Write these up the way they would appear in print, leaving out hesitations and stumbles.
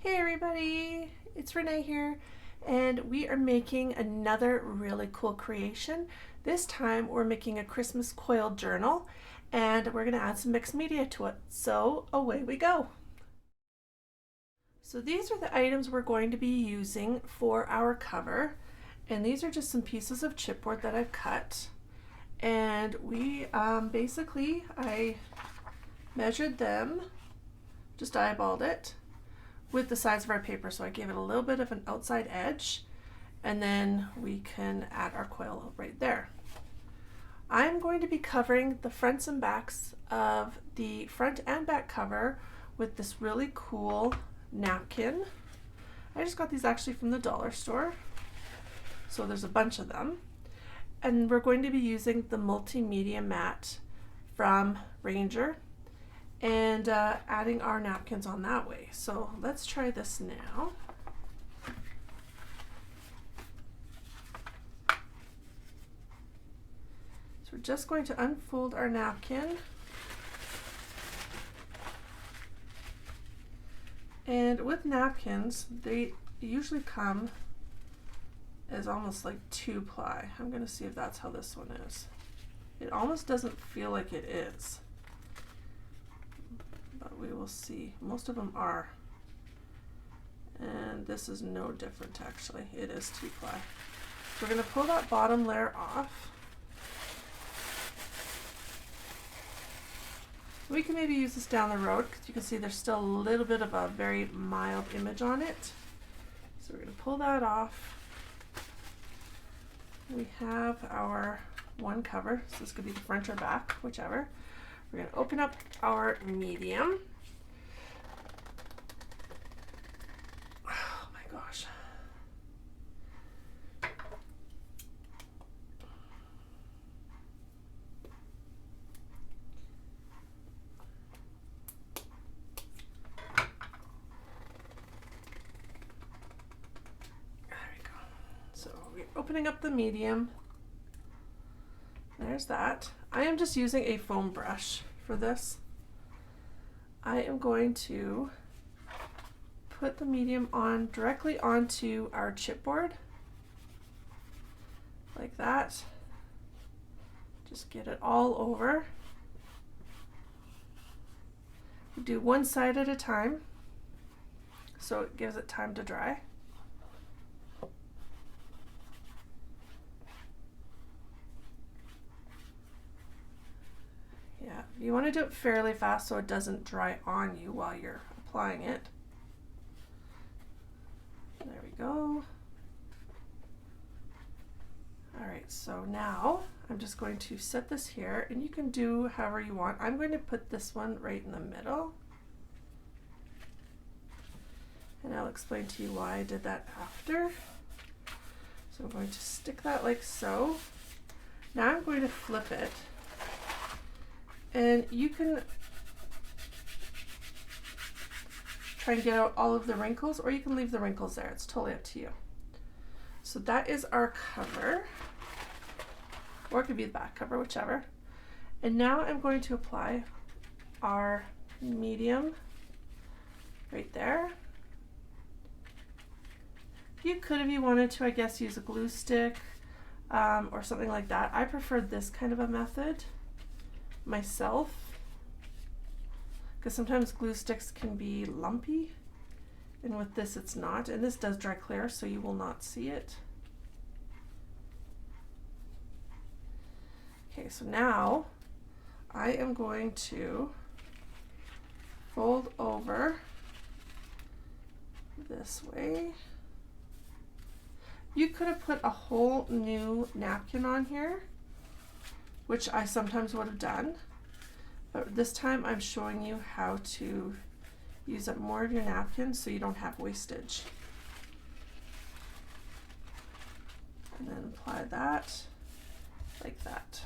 Hey everybody, it's Renee here, and we are making another really cool creation. This time we're making a Christmas coiled journal, and we're going to add some mixed media to it. So away we go. So these are the items we're going to be using for our cover, and these are just some pieces of chipboard that I've cut. And we I measured them, just eyeballed it with the size of our paper, so I gave it a little bit of an outside edge, and then we can add our coil right there. I'm going to be covering the fronts and backs of the front and back cover with this really cool napkin. I just got these actually from the dollar store, so there's a bunch of them. And we're going to be using the multimedia mat from Ranger and adding our napkins on that way. So let's try this now. So we're just going to unfold our napkin. And with napkins, they usually come as almost like 2-ply. I'm going to see if that's how this one is. It almost doesn't feel like it is, but we will see. Most of them are, and this is no different actually. It is 2-ply. So we're going to pull that bottom layer off. We can maybe use this down the road because you can see there's still a little bit of a very mild image on it. So we're going to pull that off. We have our one cover, so this could be the front or back, whichever. We're going to open up our medium. Oh my gosh. There we go. So we're opening up the medium. There's that. I am just using a foam brush for this. I am going to put the medium on directly onto our chipboard, like that. Just get it all over. Do one side at a time, so it gives it time to dry. Yeah, you want to do it fairly fast so it doesn't dry on you while you're applying it. There we go. All right, so now I'm just going to set this here, and you can do however you want. I'm going to put this one right in the middle, and I'll explain to you why I did that after. So I'm going to stick that like so. Now I'm going to flip it. And you can try and get out all of the wrinkles, or you can leave the wrinkles there. It's totally up to you. So that is our cover, or it could be the back cover, whichever. And now I'm going to apply our medium right there. You could, if you wanted to, I guess, use a glue stick or something like that. I preferred this kind of a method myself, because sometimes glue sticks can be lumpy, and with this it's not, and this does dry clear, so you will not see it. Okay, so now I am going to fold over this way. You could have put a whole new napkin on here, which I sometimes would have done, but this time I'm showing you how to use up more of your napkin so you don't have wastage. And then apply that like that.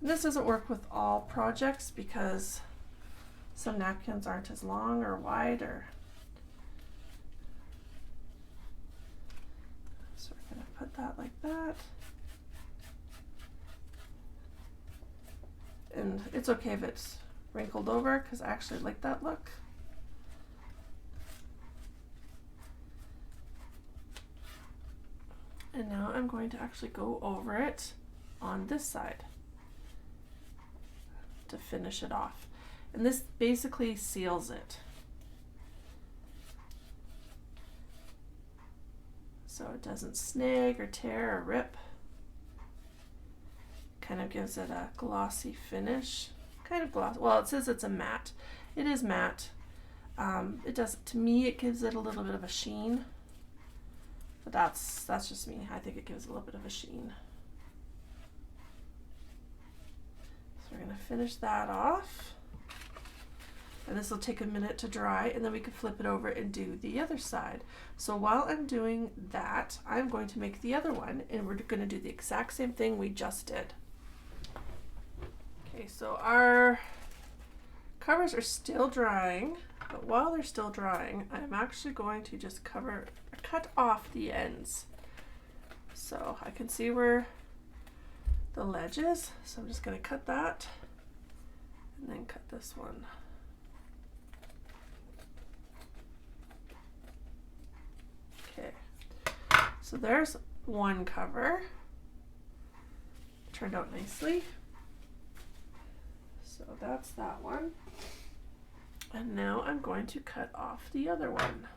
And this doesn't work with all projects because some napkins aren't as long or wide, or so we're going to put that like that. And it's okay if it's wrinkled over, because I actually like that look. And now I'm going to actually go over it on this side to finish it off. And this basically seals it. So it doesn't snag or tear or rip. Kind of gives it a glossy finish. Kind of glossy. Well, it says it's a matte. It is matte. It does, to me, it gives it a little bit of a sheen. But that's just me. I think it gives a little bit of a sheen. So we're going to finish that off. And this will take a minute to dry, and then we can flip it over and do the other side. So while I'm doing that, I'm going to make the other one, and we're going to do the exact same thing we just did. Okay, so our covers are still drying, but while they're still drying, I'm actually going to just cut off the ends. So I can see where the ledge is, so I'm just going to cut that, and then cut this one. Okay, so there's one cover. Turned out nicely. So that's that one. And now I'm going to cut off the other one.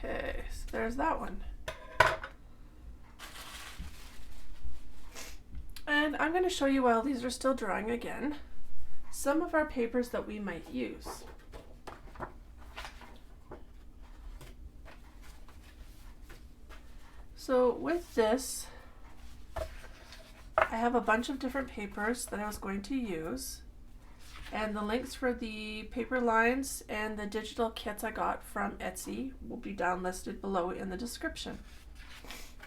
Okay, so there's that one. And I'm going to show you while these are still drying again, some of our papers that we might use. So with this, I have a bunch of different papers that I was going to use, and the links for the paper lines and the digital kits I got from Etsy will be down listed below in the description.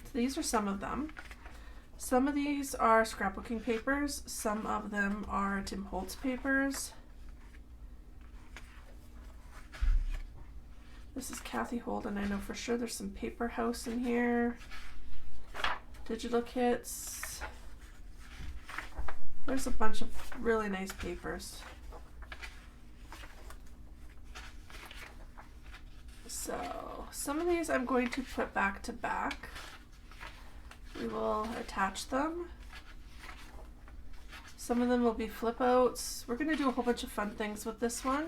So these are some of them. Some of these are scrapbooking papers, some of them are Tim Holtz papers. This is Kathy Holden, I know for sure. There's some Paper House in here. Digital kits. There's a bunch of really nice papers. So some of these I'm going to put back to back. We will attach them. Some of them will be flip outs. We're going to do a whole bunch of fun things with this one.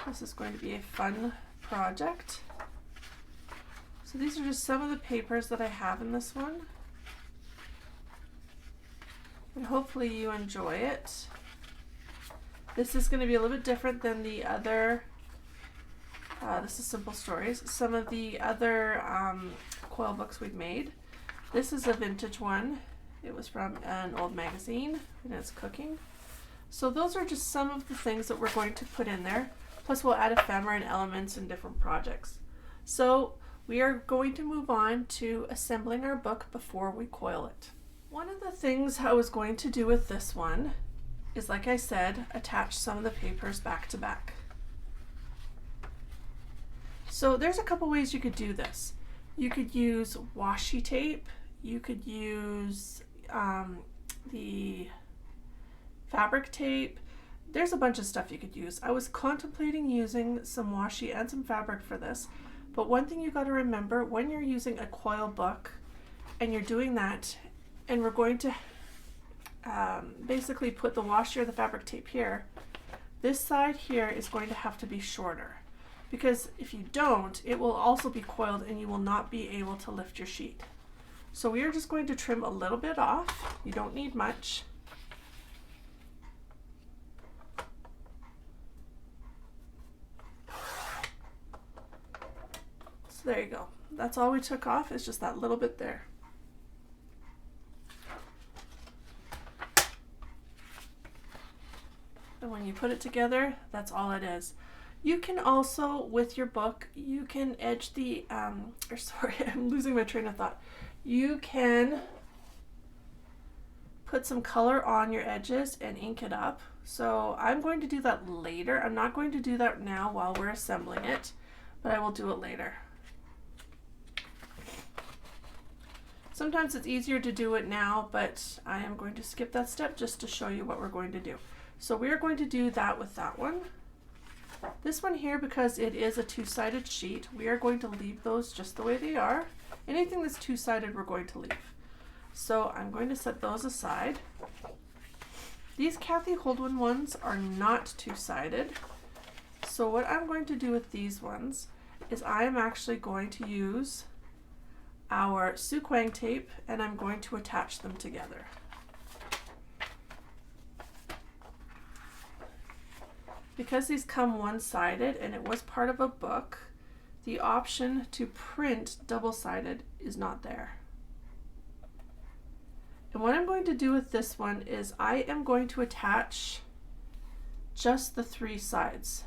This is going to be a fun project. So these are just some of the papers that I have in this one. And hopefully you enjoy it. This is going to be a little bit different than the other. This is Simple Stories. Some of the other coil books we've made. This is a vintage one. It was from an old magazine, and it's cooking. So those are just some of the things that we're going to put in there. Plus we'll add ephemera and elements in different projects. So we are going to move on to assembling our book before we coil it. One of the things I was going to do with this one is, like I said, attach some of the papers back to back. So there's a couple ways you could do this. You could use washi tape. You could use the fabric tape. There's a bunch of stuff you could use. I was contemplating using some washi and some fabric for this, but one thing you got to remember when you're using a coil book and you're doing that, and we're going to basically put the washi or the fabric tape here, this side here is going to have to be shorter. Because if you don't, it will also be coiled and you will not be able to lift your sheet. So we are just going to trim a little bit off. You don't need much. So there you go. That's all we took off, is just that little bit there. And when you put it together, that's all it is. You can also, with your book, you can edge the, I'm losing my train of thought. You can put some color on your edges and ink it up. So I'm going to do that later. I'm not going to do that now while we're assembling it, but I will do it later. Sometimes it's easier to do it now, but I am going to skip that step just to show you what we're going to do. So we are going to do that with that one. This one here, because it is a two-sided sheet, we are going to leave those just the way they are. Anything that's two-sided, we're going to leave. So I'm going to set those aside. These Kathy Holden ones are not two-sided. So what I'm going to do with these ones is I am actually going to use our Sukwang tape and I'm going to attach them together. Because these come one-sided and it was part of a book, the option to print double-sided is not there. And what I'm going to do with this one is I am going to attach just the 3 sides.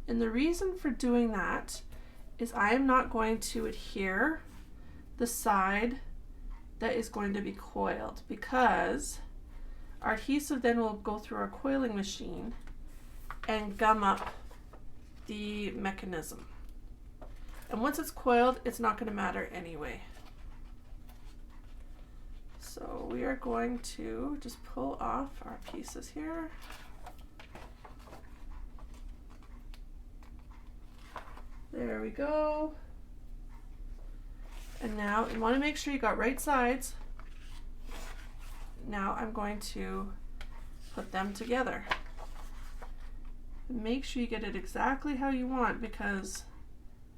And the reason for doing that is I am not going to adhere the side that is going to be coiled, because our adhesive then will go through our coiling machine and gum up the mechanism. And once it's coiled, it's not going to matter anyway. So we are going to just pull off our pieces here. There we go. And now you want to make sure you got right sides. Now I'm going to put them together. And make sure you get it exactly how you want, because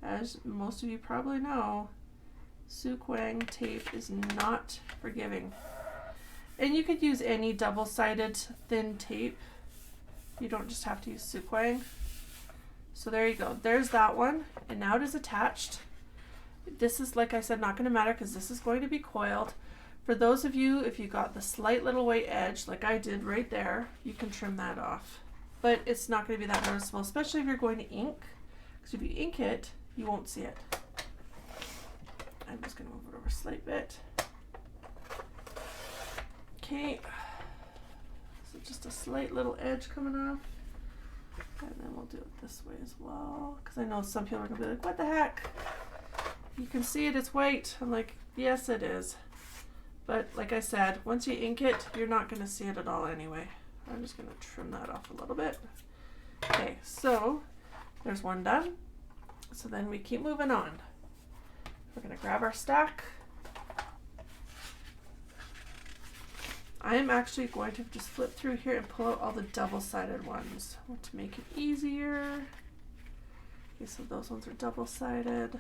as most of you probably know, Sukwang tape is not forgiving. And you could use any double-sided thin tape. You don't just have to use Sukwang. So there you go. There's that one. And now it is attached. This is, like I said, not going to matter because this is going to be coiled. For those of you, if you got the slight little white edge, like I did right there, you can trim that off. But it's not going to be that noticeable, especially if you're going to ink. Because if you ink it, you won't see it. I'm just going to move it over a slight bit. Okay. So just a slight little edge coming off. And then we'll do it this way as well. Because I know some people are going to be like, what the heck? You can see it, it's white. I'm like, yes it is. But like I said, once you ink it, you're not going to see it at all anyway. I'm just going to trim that off a little bit. Okay, so there's one done. So then we keep moving on. We're going to grab our stack. I am actually going to just flip through here and pull out all the double-sided ones to make it easier. Okay, so those ones are double-sided.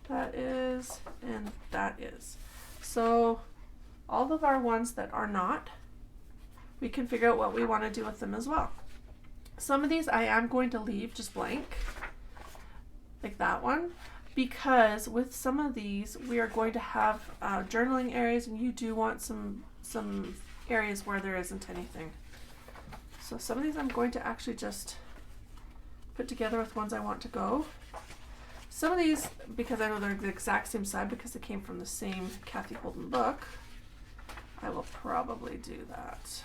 That is, and that is. So all of our ones that are not, we can figure out what we want to do with them as well. Some of these I am going to leave just blank, like that one, because with some of these we are going to have journaling areas, and you do want some areas where there isn't anything. So some of these I'm going to actually just put together with ones I want to go. Some of these, because I know they're the exact same side because they came from the same Kathy Holden book, I will probably do that.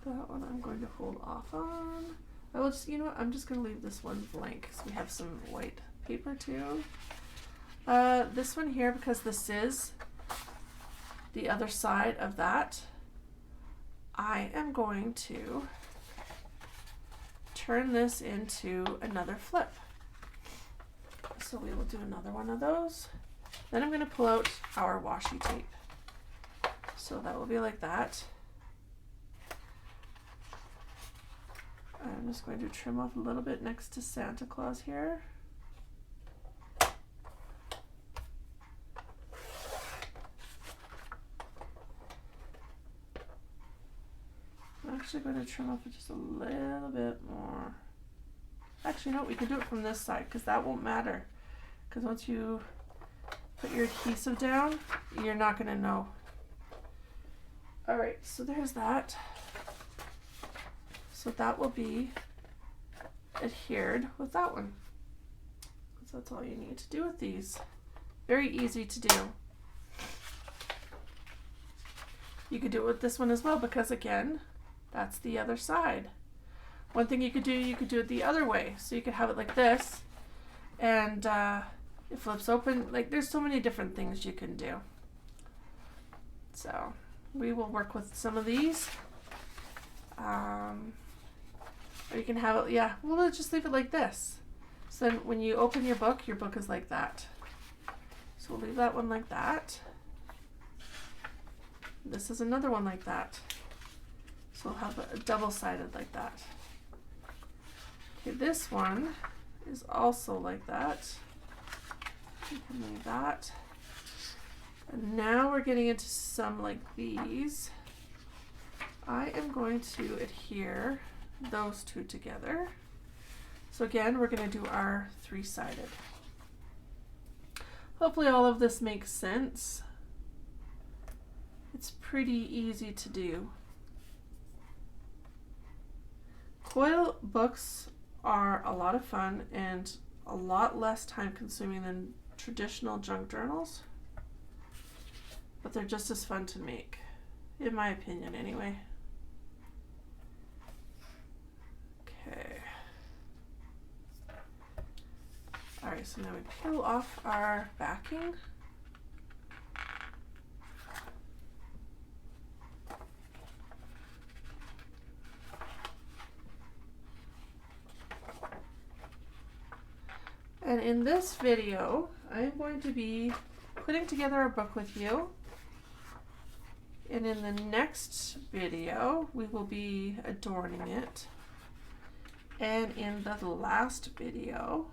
That one I'm going to hold off on. I will just, you know what, I'm just going to leave this one blank because we have some white paper too. This one here, because this is the other side of that, I am going to turn this into another flip. So we will do another one of those. Then I'm going to pull out our washi tape. So that will be like that. I'm just going to trim off a little bit next to Santa Claus here. I'm actually going to trim off just a little bit more. Actually, no, we can do it from this side because that won't matter. Because once you put your adhesive down, you're not going to know. Alright, so there's that. So that will be adhered with that one. So that's all you need to do with these. Very easy to do. You could do it with this one as well because again, that's the other side. One thing you could do it the other way. So you could have it like this and it flips open. Like there's so many different things you can do. So we will work with some of these. Or you can have it, yeah, we'll just leave it like this. So then when you open your book is like that. So we'll leave that one like that. This is another one like that. So we'll have a double-sided like that. Okay, this one is also like that. You can leave that. And now we're getting into some like these. I am going to adhere those two together. So again, we're going to do our three-sided. Hopefully all of this makes sense. It's pretty easy to do. Coil books are a lot of fun and a lot less time consuming than traditional junk journals, but they're just as fun to make, in my opinion anyway. Okay. Alright, so now we peel off our backing. And in this video, I'm going to be putting together a book with you. And in the next video, we will be adorning it. And in the last video,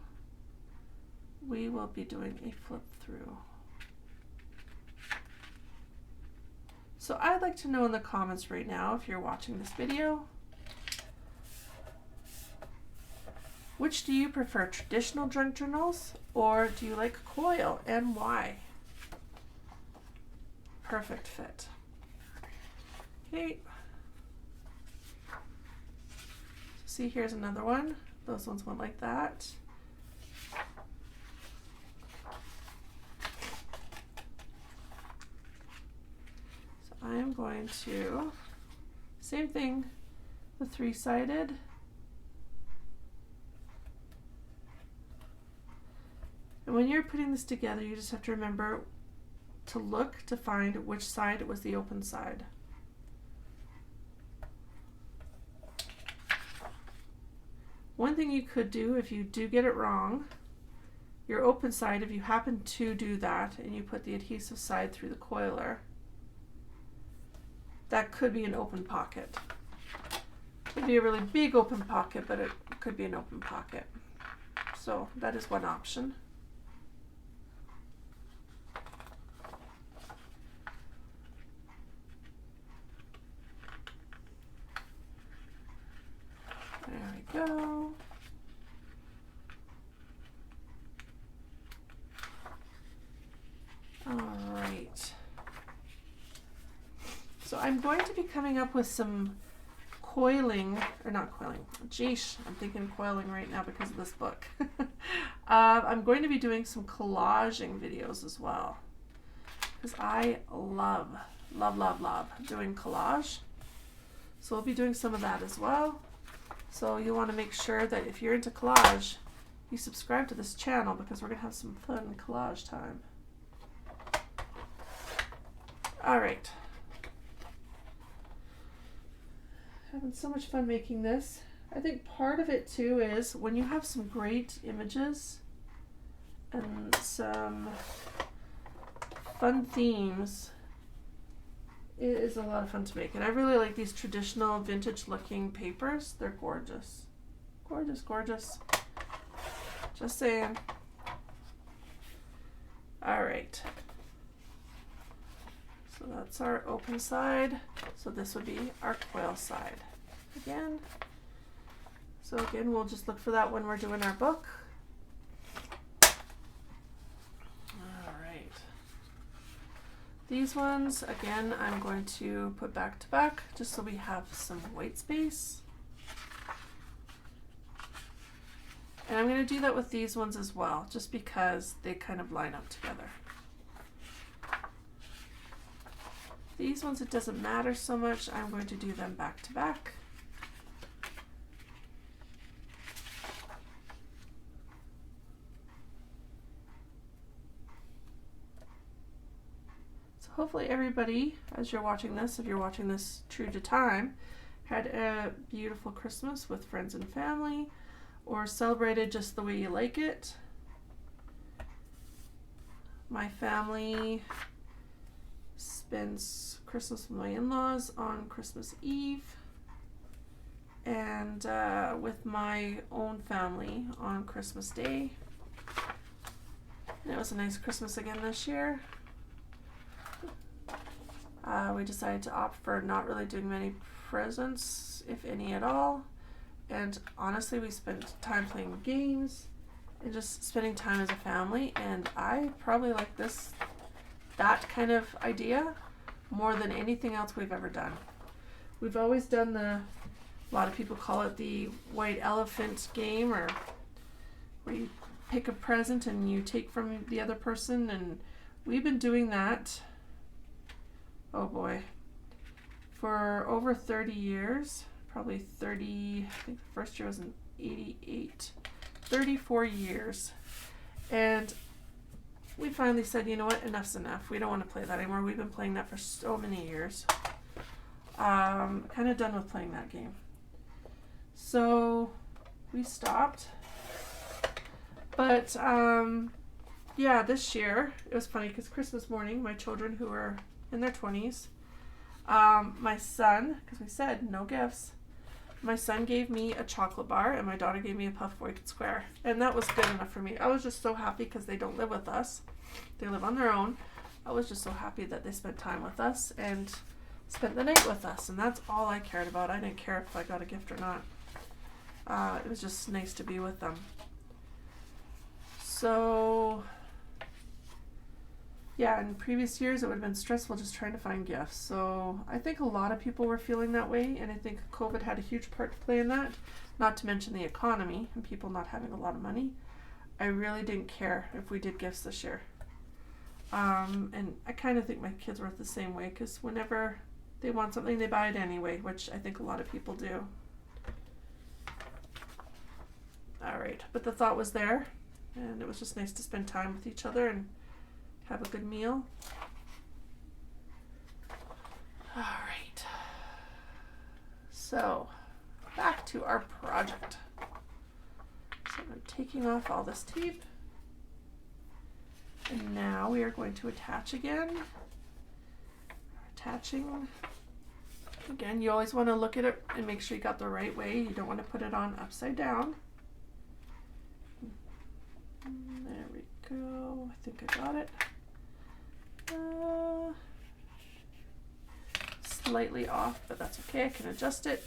we will be doing a flip through. So I'd like to know in the comments right now, if you're watching this video, which do you prefer, traditional junk journals, or do you like Coil, and why? Perfect fit. Okay. See, here's another one. Those ones went like that. So I'm going to, same thing, the three-sided. And when you're putting this together, you just have to remember to look to find which side was the open side. One thing you could do if you do get it wrong, your open side, if you happen to do that and you put the adhesive side through the coiler, that could be an open pocket. It could be a really big open pocket, but it could be an open pocket. So that is one option. There we go. All right. So I'm going to be coming up with some coiling, or not coiling, geesh, I'm thinking coiling right now because of this book. I'm going to be doing some collaging videos as well, because I love doing collage. So we'll be doing some of that as well. So you want to make sure that if you're into collage, you subscribe to this channel, because we're going to have some fun collage time. All right. Having so much fun making this. I think part of it too is when you have some great images and some fun themes, it is a lot of fun to make. And I really like these traditional vintage looking papers. They're gorgeous. Gorgeous, gorgeous. Just saying. All right. So that's our open side. So this would be our coil side again. So again, we'll just look for that when we're doing our book. All right. These ones, again, I'm going to put back to back just so we have some white space. And I'm going to do that with these ones as well, just because they kind of line up together. These ones, it doesn't matter so much. I'm going to do them back to back. So hopefully everybody, as you're watching this, if you're watching this true to time, had a beautiful Christmas with friends and family, or celebrated just the way you like it. My family spends Christmas with my in-laws on Christmas Eve, and with my own family on Christmas Day. And it was a nice Christmas again this year. We decided to opt for not really doing many presents, if any at all. And honestly, we spent time playing games and just spending time as a family. And I probably like that kind of idea more than anything else we've ever done. We've always done a lot of people call it the white elephant game, or where you pick a present and you take from the other person. And we've been doing that, oh boy, for over 30 years. Probably 30, I think the first year was in 88, 34 years. And we finally said, you know what, enough's enough. We don't want to play that anymore. We've been playing that for so many years. Kind of done with playing that game. So we stopped. But yeah, this year, it was funny because Christmas morning, my children who were in their 20s, my son, because we said no gifts, my son gave me a chocolate bar and my daughter gave me a Puff Wicked Square. And that was good enough for me. I was just so happy because they don't live with us. They live on their own. I was just so happy that they spent time with us and spent the night with us. And that's all I cared about. I didn't care if I got a gift or not. It was just nice to be with them. So yeah, in previous years it would have been stressful just trying to find gifts. So I think a lot of people were feeling that way, and I think COVID had a huge part to play in that, not to mention the economy and people not having a lot of money. I really didn't care if we did gifts this year. And I kind of think my kids were the same way, because whenever they want something, they buy it anyway, which I think a lot of people do. All right, but the thought was there, and it was just nice to spend time with each other and have a good meal. All right, so back to our project. So I'm taking off all this tape, and now we are going to attach again. Attaching again, you always want to look at it and make sure you got the right way. You don't want to put it on upside down. There we go. I think I got it. Slightly off, but that's okay. I can adjust it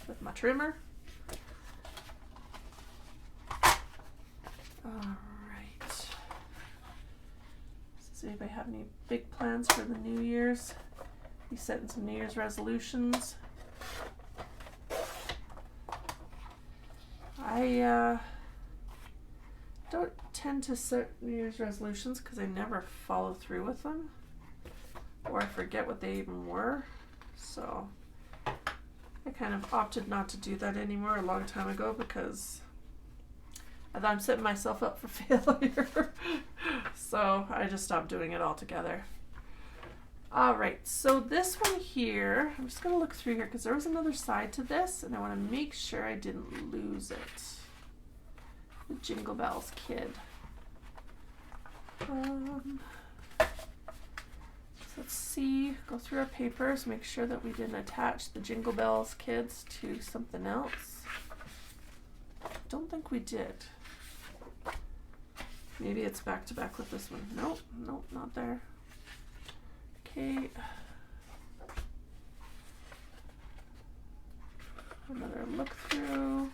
with my trimmer. All right. Does anybody have any big plans for the New Year's? You setting some New Year's resolutions? I don't tend to set New Year's resolutions because I never follow through with them, or I forget what they even were. So I kind of opted not to do that anymore a long time ago, because I thought I'm setting myself up for failure. So I just stopped doing it altogether. All right, so this one here, I'm just gonna look through here because there was another side to this and I want to make sure I didn't lose it. The Jingle Bells Kid. So let's see, go through our papers, make sure that we didn't attach the Jingle Bells Kids to something else. Don't think we did. Maybe it's back to back with this one. Nope, nope, not there. Okay. Another look through.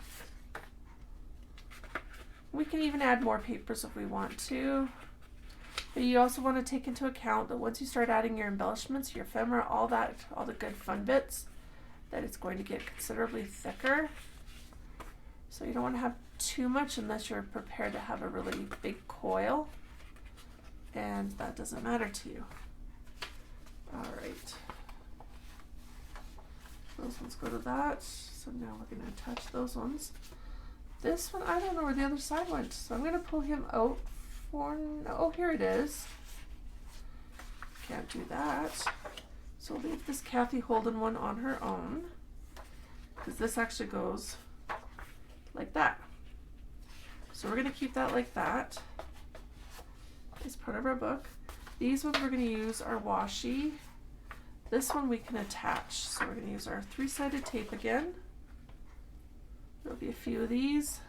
We can even add more papers if we want to. But you also want to take into account that once you start adding your embellishments, your ephemera, all that, all the good fun bits, that it's going to get considerably thicker. So you don't want to have too much unless you're prepared to have a really big coil, and that doesn't matter to you. All right. Those ones go to that. So now we're going to attach those ones. This one, I don't know where the other side went, so I'm going to pull him out for, oh, here it is. Can't do that. So we'll leave this Kathy Holden one on her own, because this actually goes like that. So we're going to keep that like that. It's part of our book. These ones we're going to use our washi. This one we can attach. So we're going to use our 3-sided tape again. There'll be a few of these.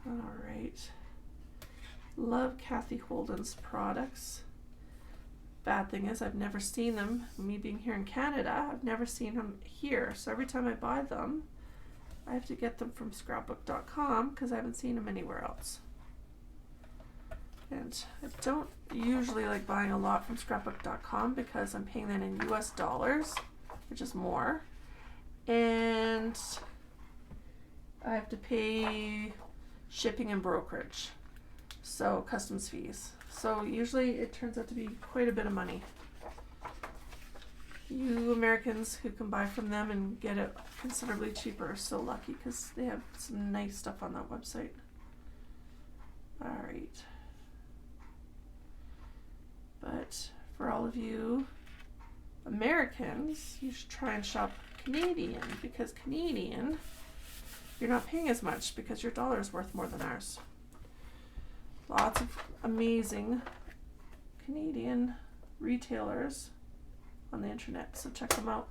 All right. Love Kathy Holden's products. Bad thing is I've never seen them. Me being here in Canada, I've never seen them here. So every time I buy them, I have to get them from scrapbook.com because I haven't seen them anywhere else. And I don't usually like buying a lot from scrapbook.com because I'm paying that in US dollars, which is more. And I have to pay shipping and brokerage, so customs fees. So usually it turns out to be quite a bit of money. You Americans who can buy from them and get it considerably cheaper are so lucky because they have some nice stuff on that website. All right. But for all of you Americans, you should try and shop Canadian, because Canadian, you're not paying as much because your dollar is worth more than ours. Lots of amazing Canadian retailers on the internet, so check them out.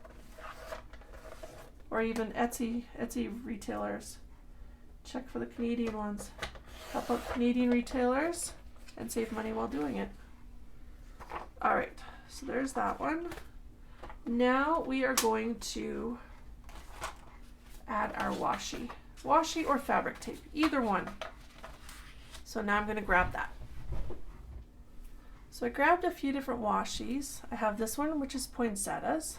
Or even Etsy retailers. Check for the Canadian ones. Help out Canadian retailers and save money while doing it. All right, so there's that one. Now we are going to add our washi. Washi or fabric tape, either one. So now I'm going to grab that. So I grabbed a few different washis. I have this one, which is poinsettias.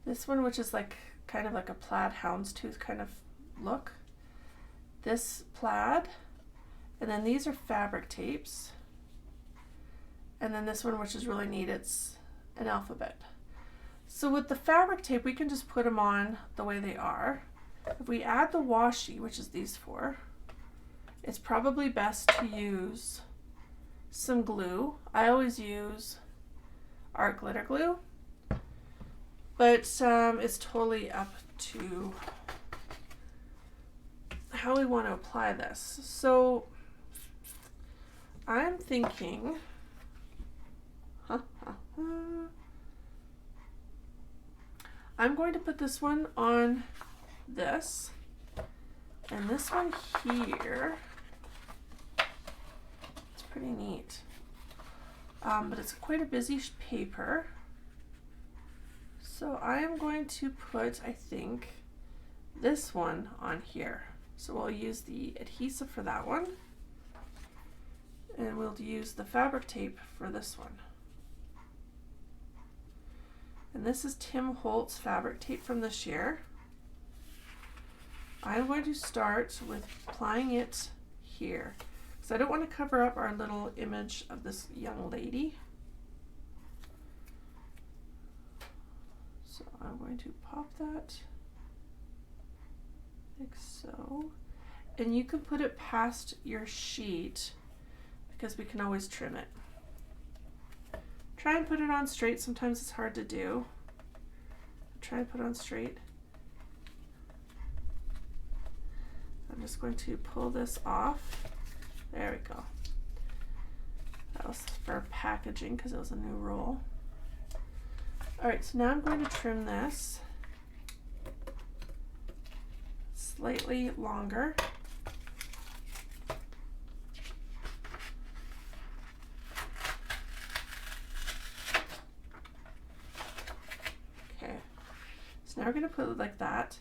This one, which is like kind of like a plaid houndstooth kind of look. This plaid. And then these are fabric tapes. And then this one, which is really neat, it's an alphabet. So with the fabric tape, we can just put them on the way they are. If we add the washi, which is these four, it's probably best to use some glue. I always use art glitter glue, but it's totally up to how we want to apply this. So I'm thinking, I'm going to put this one on this, and this one here, it's pretty neat, but it's quite a busy paper, so I am going to put, I think, this one on here. So we'll use the adhesive for that one, and we'll use the fabric tape for this one. And this is Tim Holtz fabric tape from this year. I'm going to start with applying it here, because I don't want to cover up our little image of this young lady. So I'm going to pop that like so. And you can put it past your sheet because we can always trim it. Try and put it on straight. Sometimes it's hard to do. Try and put it on straight. I'm just going to pull this off. There we go. That was for packaging because it was a new roll. All right, so now I'm going to trim this slightly longer. Now we're going to put it like that,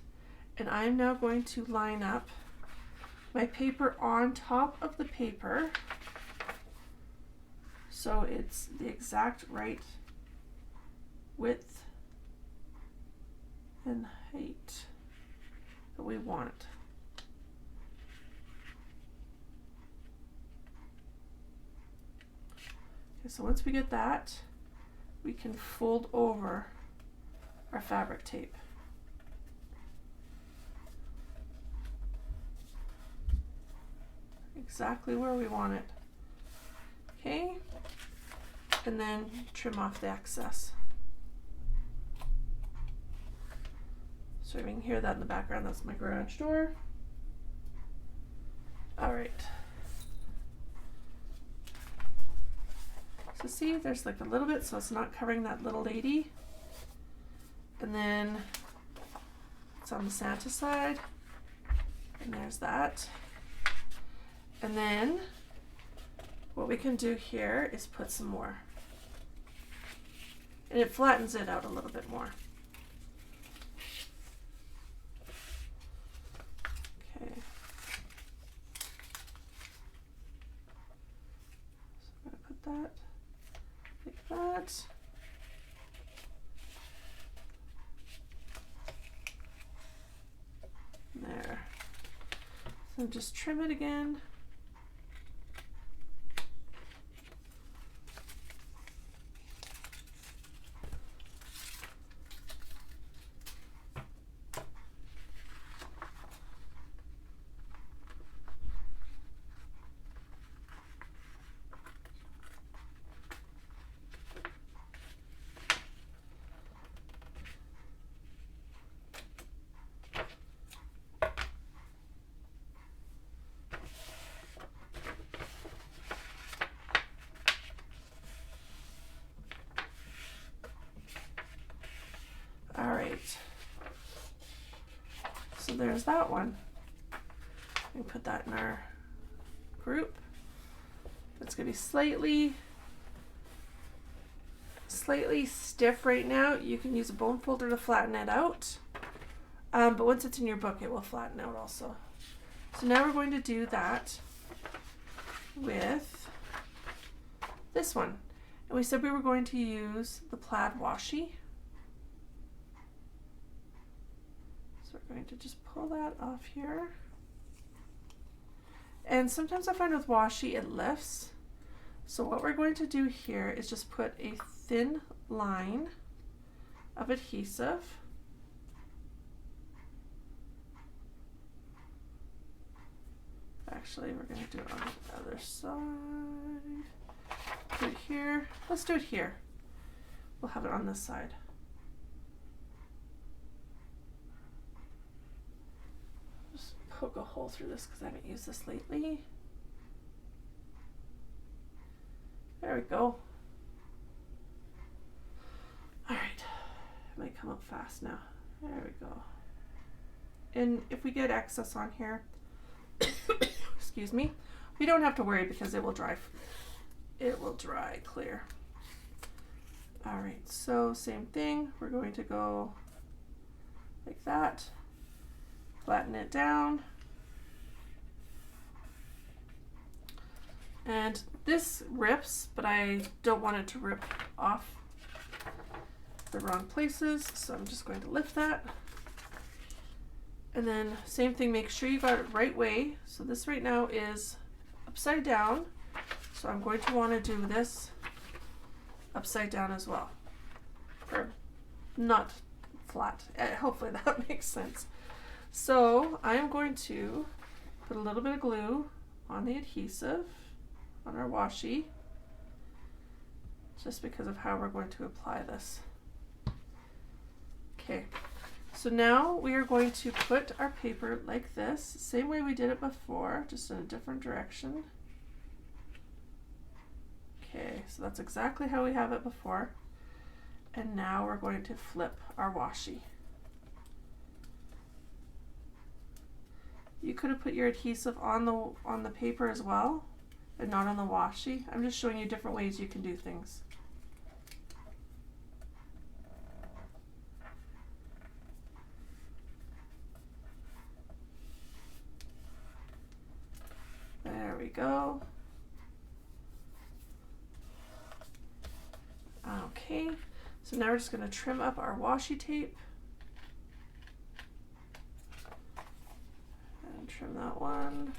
and I'm now going to line up my paper on top of the paper so it's the exact right width and height that we want. Okay, so once we get that, we can fold over our fabric tape. Exactly where we want it. Okay, and then trim off the excess. So you can hear that in the background, that's my garage door. All right. So see, there's like a little bit, so it's not covering that little lady. And then it's on the Santa side, and there's that. And then what we can do here is put some more. And it flattens it out a little bit more. Okay. So I'm going to put that like that. There. So just trim it again. All right, so there's that one. We put that in our group. It's gonna be slightly stiff right now. You can use a bone folder to flatten it out, but once it's in your book, it will flatten out also. So now we're going to do that with this one. And we said we were going to use the plaid washi. So we're going to just pull that off here. And sometimes I find with washi it lifts. So what we're going to do here is just put a thin line of adhesive. Actually, we're going to do it on the other side. Do it here. Let's do it here. We'll have it on this side. Just poke a hole through this because I haven't used this lately. There we go. All right, it might come up fast now. There we go. And if we get excess on here, excuse me, we don't have to worry because it will dry. It will dry clear. All right, so same thing. We're going to go like that. Flatten it down. And this rips, but I don't want it to rip off the wrong places, so I'm just going to lift that. And then same thing, make sure you got it right way. So this right now is upside down, so I'm going to want to do this upside down as well, or not flat. Hopefully that makes sense. So I'm going to put a little bit of glue on the adhesive on our washi, just because of how we're going to apply this. Okay, so now we are going to put our paper like this, same way we did it before, just in a different direction. Okay, so that's exactly how we have it before. And now we're going to flip our washi. You could have put your adhesive on the paper as well, and not on the washi. I'm just showing you different ways you can do things. There we go. So So now we're just going to trim up our washi tape. And trim that one.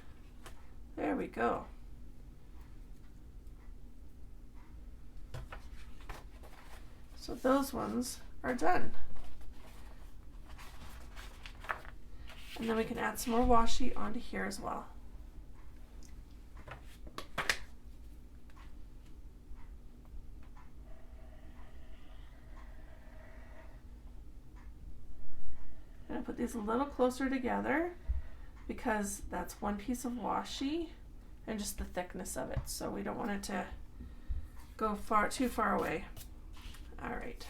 There we go. So those ones are done. And then we can add some more washi onto here as well. I'm going to put these a little closer together because that's one piece of washi and just the thickness of it. So we don't want it to go too far away. All right.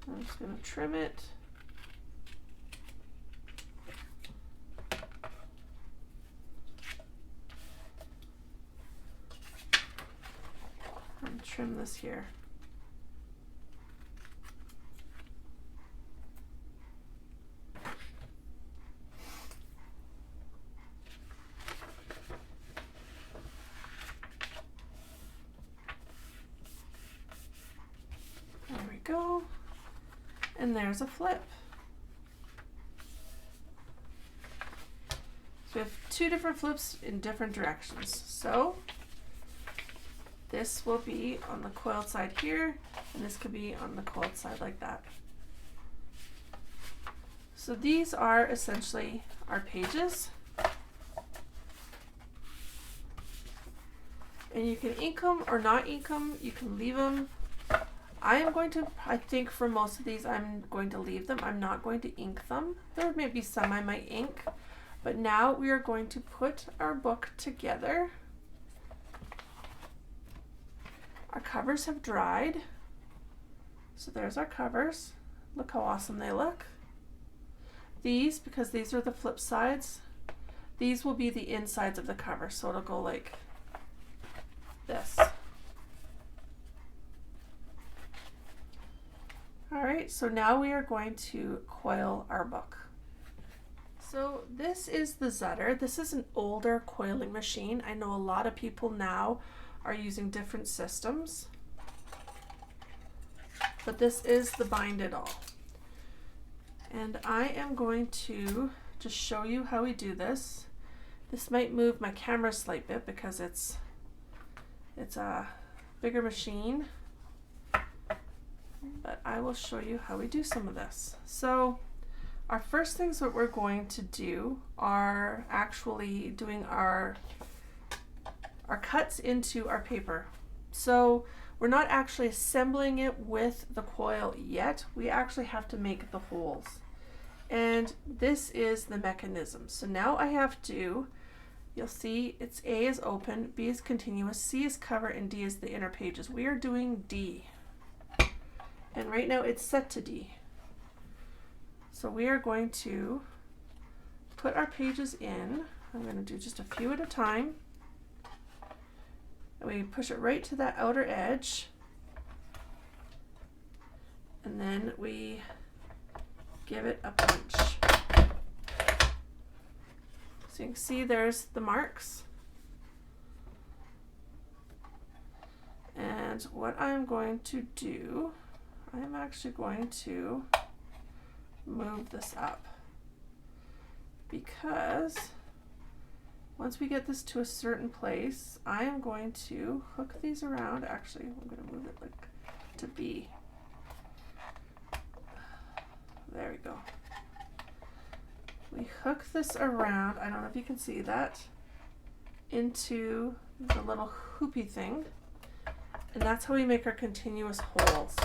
I'm just going to trim it. And trim this here. There we go. And there's a flip. So we have two different flips in different directions. So this will be on the coiled side here, and this could be on the coiled side like that. So these are essentially our pages. And you can ink them or not ink them. You can leave them. I think for most of these, I'm going to leave them. I'm not going to ink them. There may be some I might ink, but now we are going to put our book together. Our covers have dried. So there's our covers. Look how awesome they look. These, because these are the flip sides, these will be the insides of the cover. So it'll go like this. All right, so now we are going to coil our book. So this is the Zutter. This is an older coiling machine. I know a lot of people now are using different systems, but this is the Bind It All. And I am going to just show you how we do this. This might move my camera a slight bit because it's a bigger machine, but I will show you how we do some of this. So our first things that we're going to do are actually doing our cuts into our paper. So we're not actually assembling it with the coil yet. We actually have to make the holes. And this is the mechanism. So now I have to, you'll see it's A is open, B is continuous, C is cover, and D is the inner pages. We are doing D. And right now it's set to D. So we are going to put our pages in. I'm going to do just a few at a time. And we push it right to that outer edge. And then we give it a punch. So you can see there's the marks. And what I'm going to do, I'm actually going to move this up, because once we get this to a certain place, I am going to hook these around. Actually, I'm going to move it like to B. There we go. We hook this around, I don't know if you can see that, into the little hoopy thing. And that's how we make our continuous holes.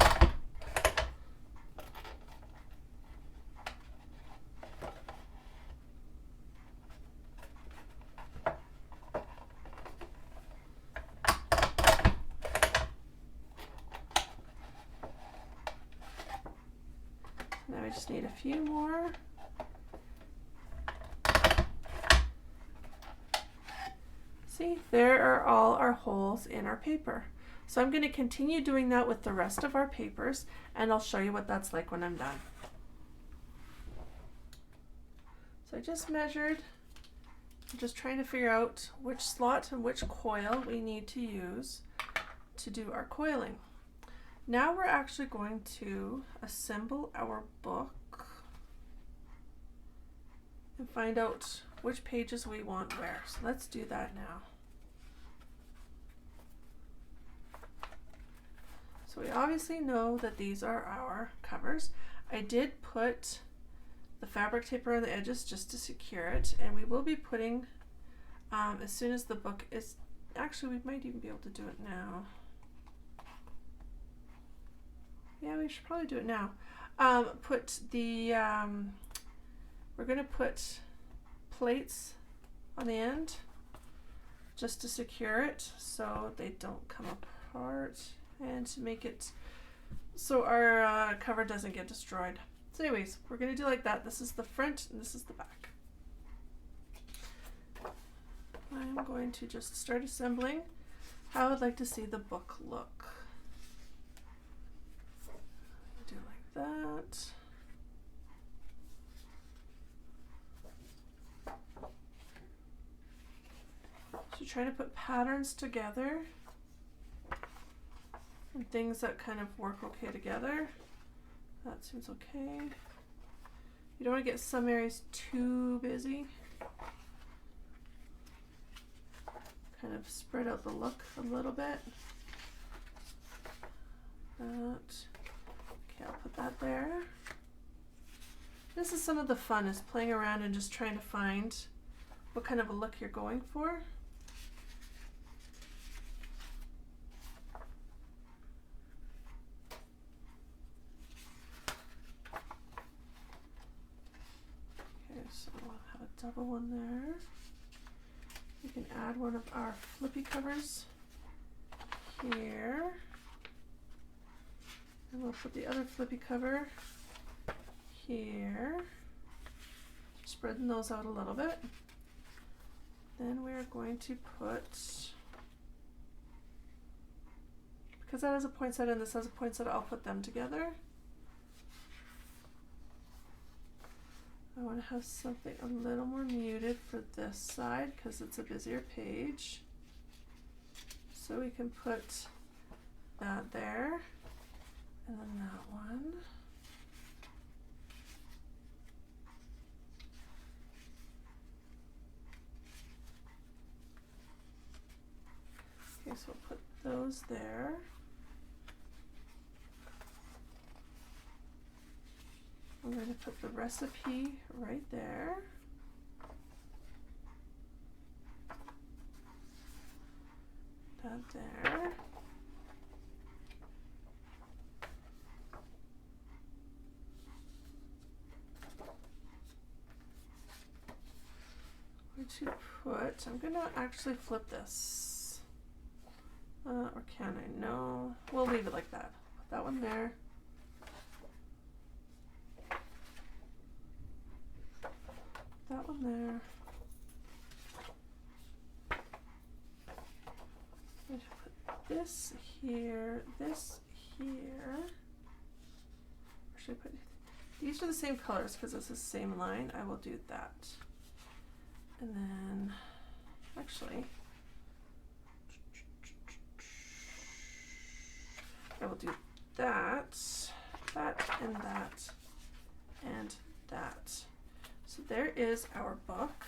Now we just need a few more. See, there are all our holes in our paper. So I'm going to continue doing that with the rest of our papers, and I'll show you what that's like when I'm done. So I just measured. I'm just trying to figure out which slot and which coil we need to use to do our coiling. Now we're actually going to assemble our book and find out which pages we want where. So let's do that now. So we obviously know that these are our covers. I did put the fabric tape around the edges just to secure it, and we will be putting, as soon as the book is, actually we might even be able to do it now. Yeah, we should probably do it now. Put the, we're gonna put plates on the end just to secure it so they don't come apart and to make it so our cover doesn't get destroyed. So anyways, we're gonna do like that. This is the front and this is the back. I'm going to just start assembling how I would like to see the book look. Do like that. So try to put patterns together and things that kind of work okay together. That seems okay. You don't want to get some areas too busy. Kind of spread out the look a little bit. That. Okay, I'll put that there. This is some of the fun, is playing around and just trying to find what kind of a look you're going for. So we'll have a double one there. We can add one of our flippy covers here. And we'll put the other flippy cover here. Spreading those out a little bit. Then we're going to put, because that has a poinsettia and this has a poinsettia, I'll put them together. I want to have something a little more muted for this side because it's a busier page. So we can put that there and then that one. Okay, so we'll put those there. I'm going to put the recipe right there. That there. I'm going to actually flip this. Or can I? No. We'll leave it like that. Put that one there. That one there. I'm going to put this here, this here. Or should I put, these are the same colors because it's the same line. I will do that. And then, actually, I will do that, that, and that, and that. So there is our book.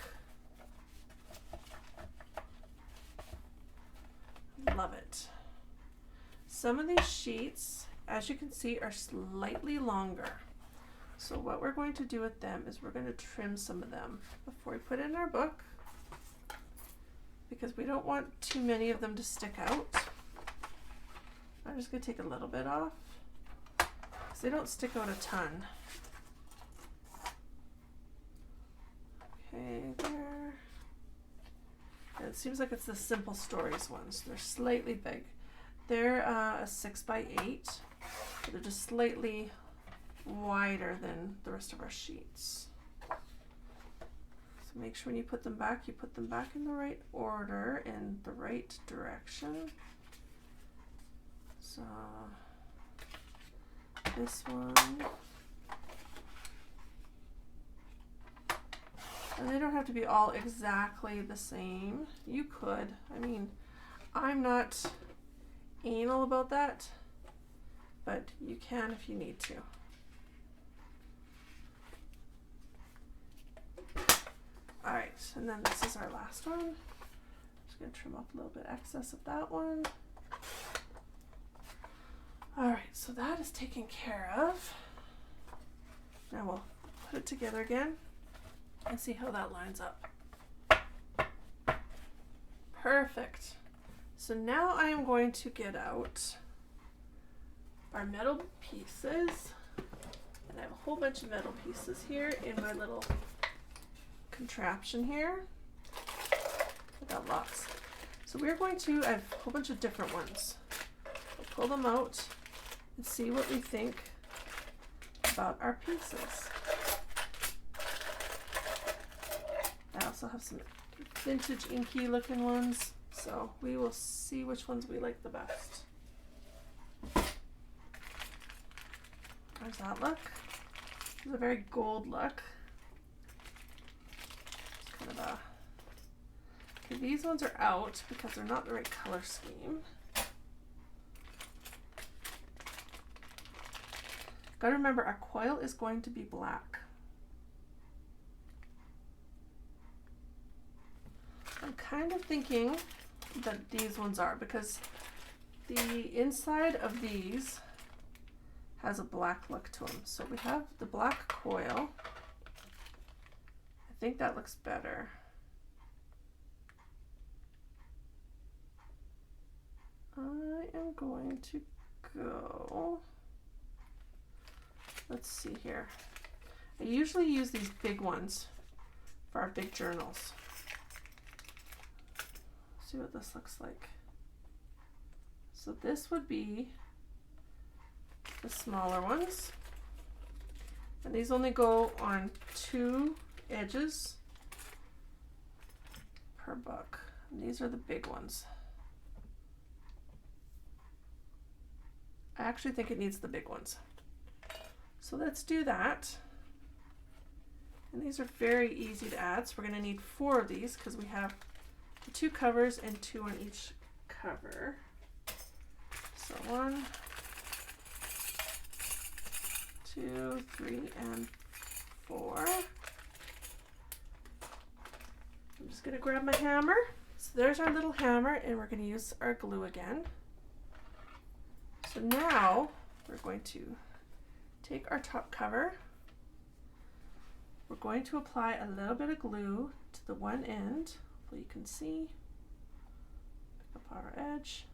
Love it. Some of these sheets, as you can see, are slightly longer. So what we're going to do with them is we're going to trim some of them before we put it in our book, because we don't want too many of them to stick out. I'm just going to take a little bit off because they don't stick out a ton. Okay, there. And it seems like it's the Simple Stories ones. They're slightly big. They're a 6x8. They're just slightly wider than the rest of our sheets. So make sure when you put them back in the right order, in the right direction. So this one. And they don't have to be all exactly the same. You could. I mean, I'm not anal about that, but you can if you need to. All right, and then this is our last one. Just gonna trim up a little bit excess of that one. All right, so that is taken care of. Now we'll put it together again and see how that lines up. Perfect. So now I am going to get out our metal pieces, and I have a whole bunch of metal pieces here in my little contraption here. I got lots. So we're going to, I have a whole bunch of different ones. We'll pull them out and see what we think about our pieces. I also have some vintage inky looking ones, so we will see which ones we like the best. How does that look? It's a very gold look. It's kind of a... Okay, these ones are out because they're not the right color scheme. Gotta remember, our coil is going to be black. I'm kind of thinking that these ones are, because the inside of these has a black look to them. So we have the black coil. I think that looks better. I am going to go, let's see here. I usually use these big ones for our big journals. See what this looks like. So this would be the smaller ones, and these only go on 2 edges per book. And these are the big ones. I actually think it needs the big ones. So let's do that. And these are very easy to add. So we're going to need 4 of these because we have the 2 covers and 2 on each cover. So 1, 2, 3, and 4. I'm just going to grab my hammer. So there's our little hammer, and we're going to use our glue again. So now we're going to take our top cover. We're going to apply a little bit of glue to the one end. Hopefully you can see. Pick up our edge.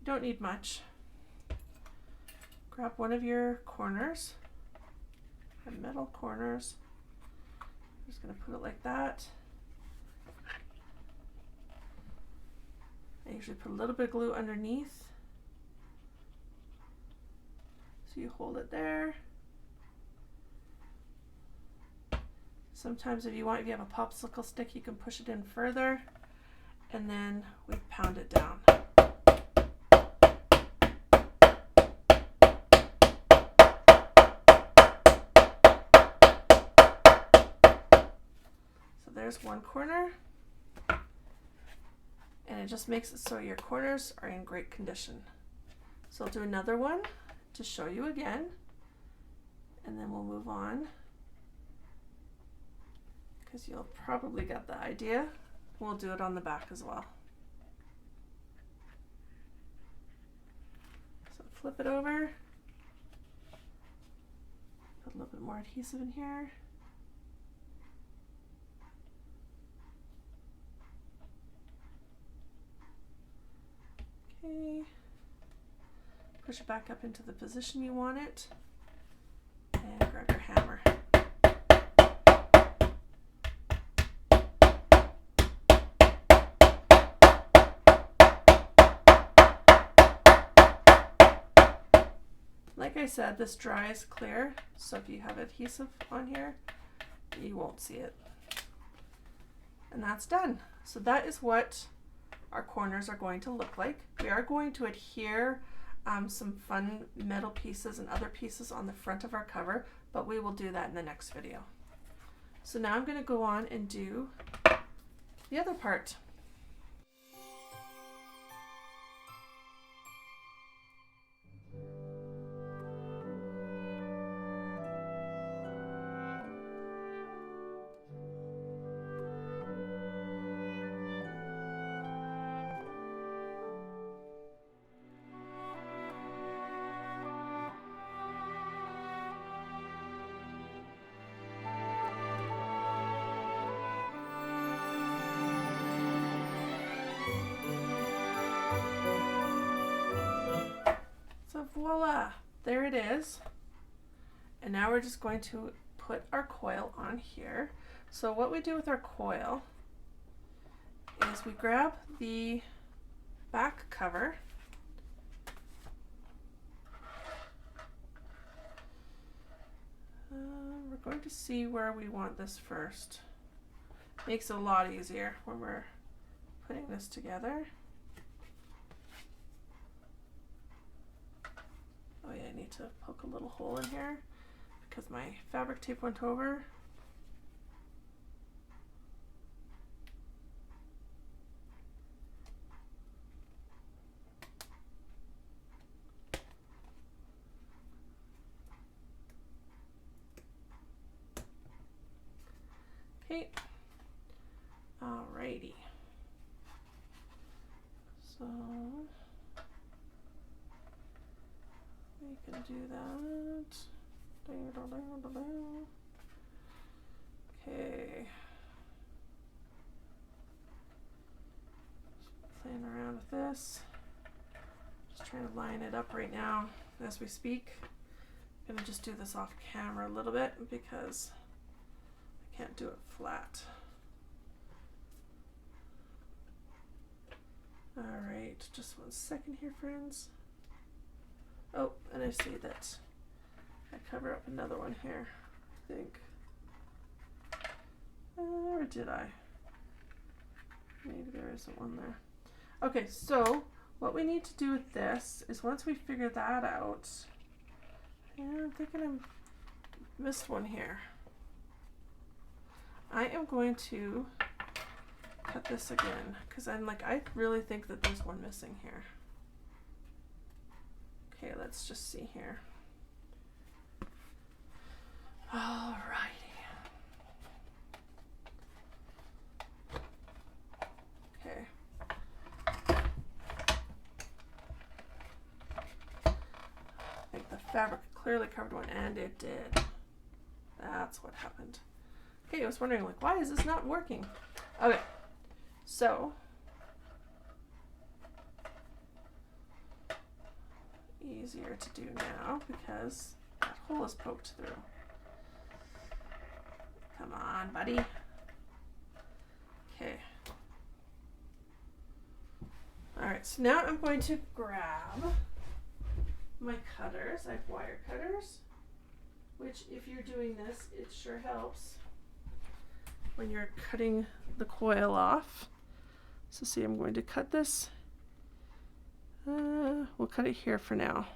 You don't need much. Grab one of your corners, and metal corners. I'm just going to put it like that. I usually put a little bit of glue underneath. So you hold it there. Sometimes if you want, if you have a popsicle stick, you can push it in further, and then we pound it down. So there's one corner. And it just makes it so your corners are in great condition. So I'll do another one to show you again, and then we'll move on, because you'll probably get the idea. We'll do it on the back as well. So flip it over, put a little bit more adhesive in here. Okay, push it back up into the position you want it, and grab your hammer. Like I said, this dries clear, so if you have adhesive on here, you won't see it. And that's done. So that is what our corners are going to look like. We are going to adhere some fun metal pieces and other pieces on the front of our cover, but we will do that in the next video. So now I'm going to go on and do the other part. So voila, there it is. And now we're just going to put our coil on here. So what we do with our coil is we grab the back cover, we're going to see where we want this first. Makes it a lot easier when we're putting this together. Oh yeah, I need to poke a little hole in here because my fabric tape went over. Okay, alrighty. So we can do that. Okay. Just playing around with this. Just trying to line it up right now as we speak. I'm gonna just do this off camera a little bit because I can't do it flat. All right, just 1 second here, friends. Oh, and I see that I cover up another one here, I think. Or did I? Maybe there isn't one there. Okay, so what we need to do with this is once we figure that out, yeah, I'm thinking I missed one here. I am going to cut this again because I'm like, I really think that there's one missing here. Okay, let's just see here. Alrighty. Okay. I think the fabric clearly covered one, and it did. That's what happened. Okay, I was wondering, like, why is this not working? Okay, so easier to do now because that hole is poked through. Come on, buddy. Okay. All right, so now I'm going to grab my cutters. I have wire cutters, which if you're doing this, it sure helps when you're cutting the coil off. So see, I'm going to cut this. We'll cut it here for now.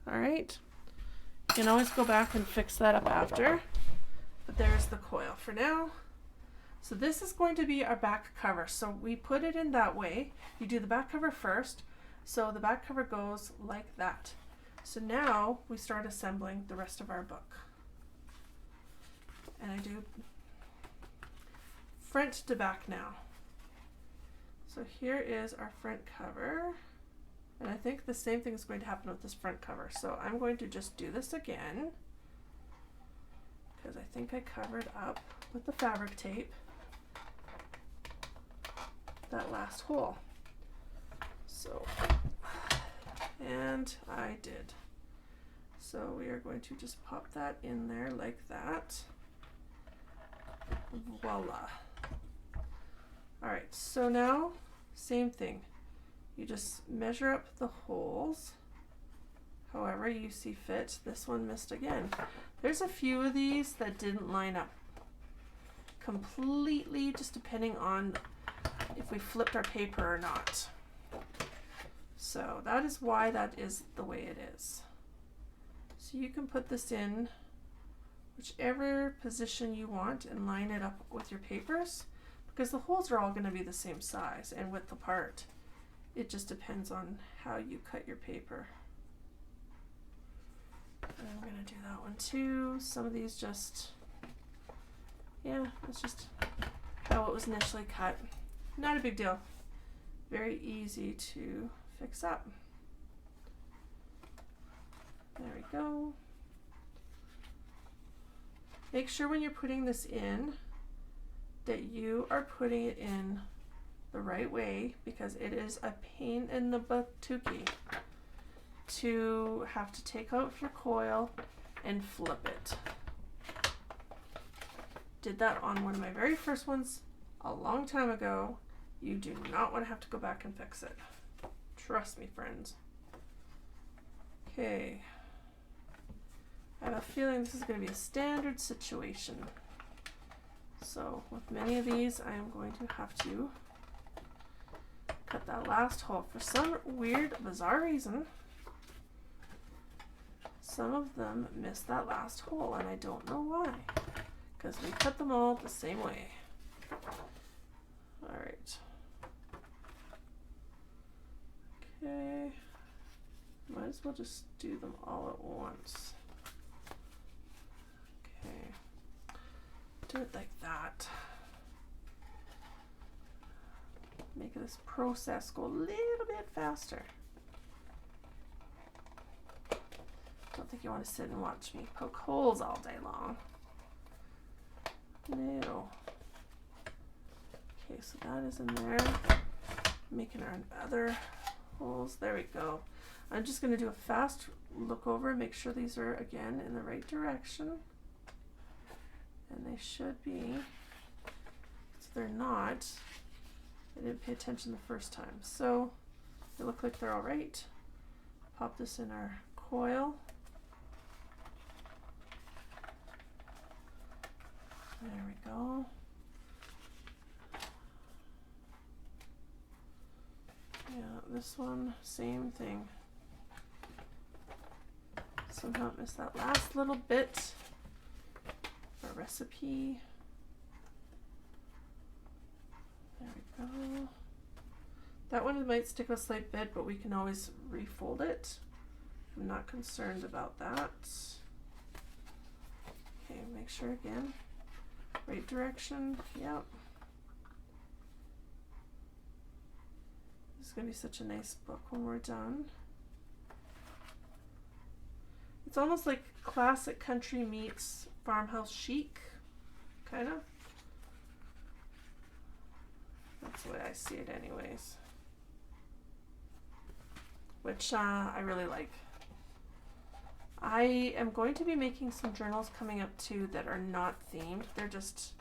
All right. You can always go back and fix that up after, but there's the coil for now. So this is going to be our back cover. So we put it in that way. You do the back cover first. So the back cover goes like that. So now we start assembling the rest of our book. And I do front to back now. So here is our front cover. And I think the same thing is going to happen with this front cover. So I'm going to just do this again because I think I covered up with the fabric tape that last hole. So, and I did. So we are going to just pop that in there like that. Voila. All right, so now same thing. You just measure up the holes however you see fit. This one missed again. There's a few of these that didn't line up completely, just depending on if we flipped our paper or not. So that is why that is the way it is. So you can put this in whichever position you want and line it up with your papers, because the holes are all going to be the same size and width apart. It just depends on how you cut your paper. And I'm going to do that one too. Some of these just, yeah, it's just how it was initially cut. Not a big deal. Very easy to fix up. There we go. Make sure when you're putting this in that you are putting it in the right way, because it is a pain in the batookie to have to take out your coil and flip it. Did that on one of my very first ones a long time ago. You do not want to have to go back and fix it. Trust me, friends. Okay. I have a feeling this is going to be a standard situation. So with many of these, I am going to have to cut that last hole. For some weird, bizarre reason, some of them miss that last hole, and I don't know why, because we cut them all the same way. All right. Okay. Might as well just do them all at once. Okay. Do it like that. Make this process go a little bit faster. Don't think you want to sit and watch me poke holes all day long. No. Okay, so that is in there. Making our other holes. There we go. I'm just going to do a fast look over, make sure these are again in the right direction. And they should be. If they're not, I didn't pay attention the first time. So they look like they're all right. Pop this in our coil. There we go. Yeah, this one, same thing. Somehow missed that last little bit. Our recipe. There we go. That one might stick a slight bit, but we can always refold it. I'm not concerned about that. Okay, make sure again. Right direction. Yep. This is going to be such a nice book when we're done. It's almost like classic country meets farmhouse chic, kind of. That's the way I see it anyways. Which I really like. I am going to be making some journals coming up too that are not themed. They're just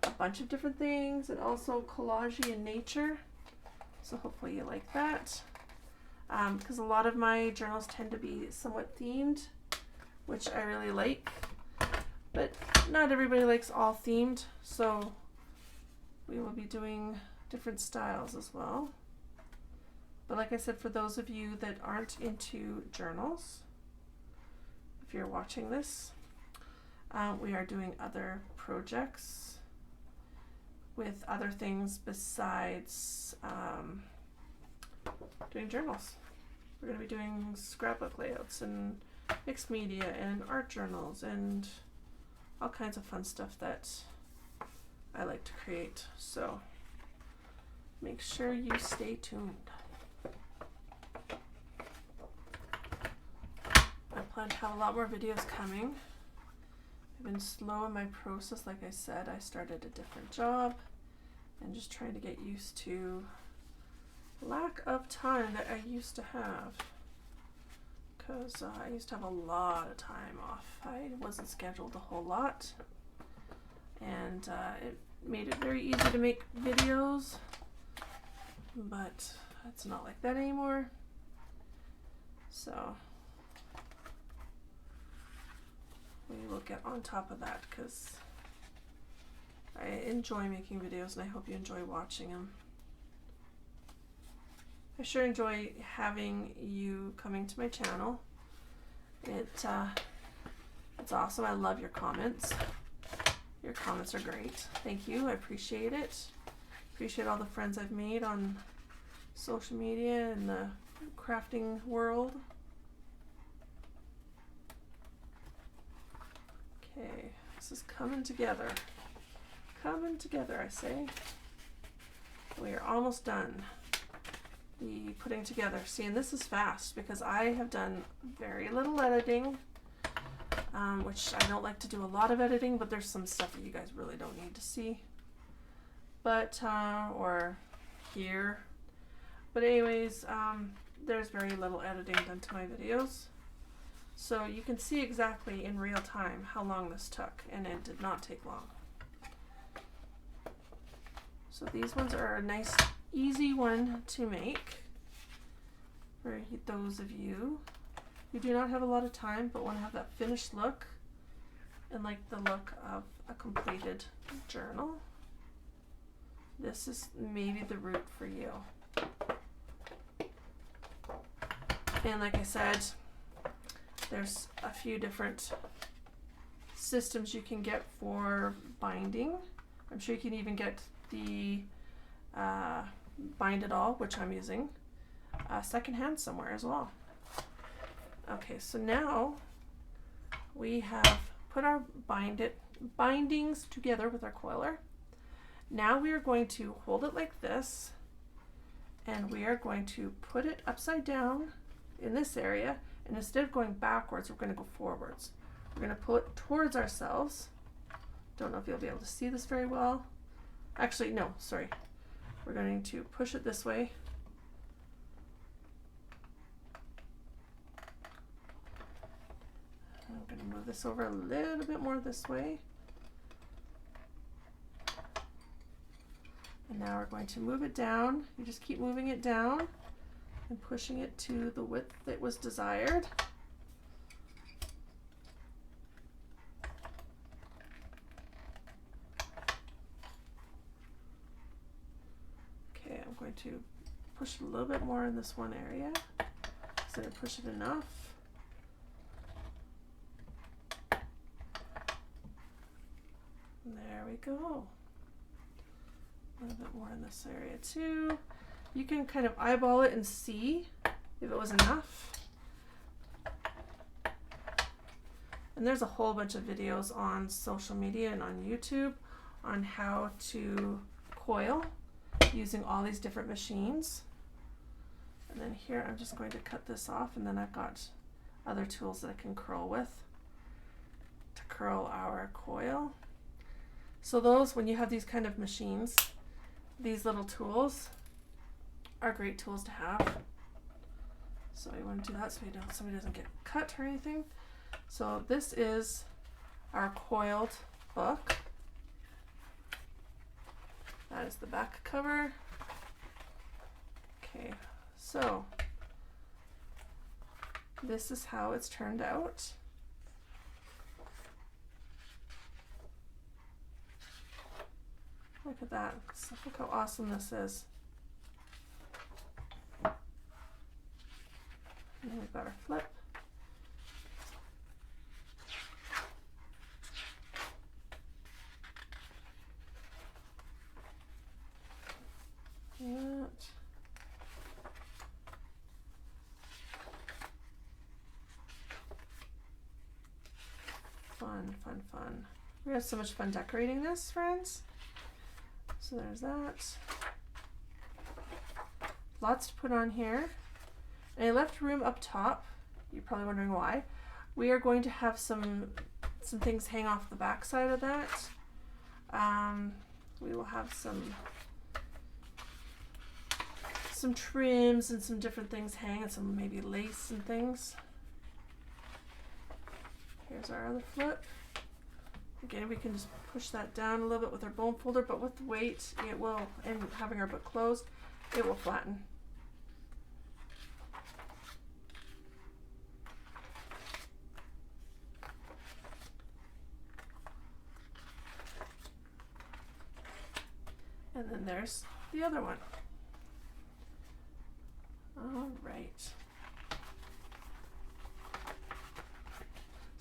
a bunch of different things and also collagey in nature. So hopefully you like that. Because a lot of my journals tend to be somewhat themed, which I really like. But not everybody likes all themed, so we will be doing different styles as well. But like I said, for those of you that aren't into journals, if you're watching this, we are doing other projects with other things besides doing journals. We're going to be doing scrapbook layouts and mixed media and art journals and all kinds of fun stuff that I like to create. So make sure you stay tuned. I plan to have a lot more videos coming. I've been slow in my process. Like I said, I started a different job and just trying to get used to lack of time that I used to have, because I used to have a lot of time off. I wasn't scheduled a whole lot, and it made it very easy to make videos, but it's not like that anymore. So we will get on top of that, because I enjoy making videos and I hope you enjoy watching them. I sure enjoy having you coming to my channel It's awesome. I love your comments. Your comments are great. Thank you. I appreciate it. Appreciate all the friends I've made on social media and the crafting world. Okay, this is coming together. Coming together, I say. We are almost done. The putting together. See, and this is fast because I have done very little editing, which I don't like to do a lot of editing, but there's some stuff that you guys really don't need to see. But, or hear. But anyways, there's very little editing done to my videos. So you can see exactly in real time how long this took, and it did not take long. So these ones are a nice, easy one to make for those of you who do not have a lot of time but want to have that finished look and like the look of a completed journal. This is maybe the route for you. And like I said, there's a few different systems you can get for binding. I'm sure you can even get the Bind It All, which I'm using, secondhand somewhere as well. Okay, so now we have put our bindings together with our coiler. Now we are going to hold it like this, and we are going to put it upside down in this area, and instead of going backwards, we're going to go forwards. We're going to pull it towards ourselves. Don't know if you'll be able to see this very well. Actually, no, sorry. We're going to push it this way. I'm going to move this over a little bit more this way. And now we're going to move it down. You just keep moving it down and pushing it to the width that was desired. Okay, I'm going to push it a little bit more in this one area. So I push it enough. There we go. A little bit more in this area too. You can kind of eyeball it and see if it was enough. And there's a whole bunch of videos on social media and on YouTube on how to coil using all these different machines. And then here I'm just going to cut this off, and then I've got other tools that I can curl with to curl our coil. So those, when you have these kind of machines, these little tools are great tools to have. So you want to do that so somebody doesn't get cut or anything. So this is our coiled book. That is the back cover. Okay, so this is how it's turned out. Look at that. Look how awesome this is. And then we've got our flip. That. Fun, fun, fun. We had so much fun decorating this, friends. So there's that. Lots to put on here. And I left room up top. You're probably wondering why. We are going to have some things hang off the back side of that. We will have some trims and some different things hang, and some maybe lace and things. Here's our other flip. Again, we can just push that down a little bit with our bone folder, but with the weight, it will, and having our book closed, it will flatten. And then there's the other one. All right.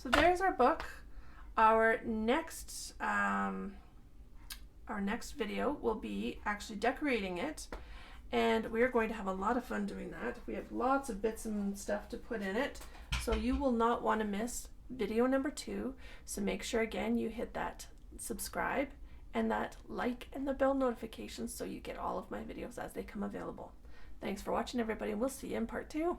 So there's our book. Our next video will be actually decorating it, and we're going to have a lot of fun doing that. We have lots of bits and stuff to put in it, so you will not want to miss video number 2. So make sure again you hit that subscribe and that like and the bell notifications so you get all of my videos as they come available. Thanks for watching, everybody, and we'll see you in part 2.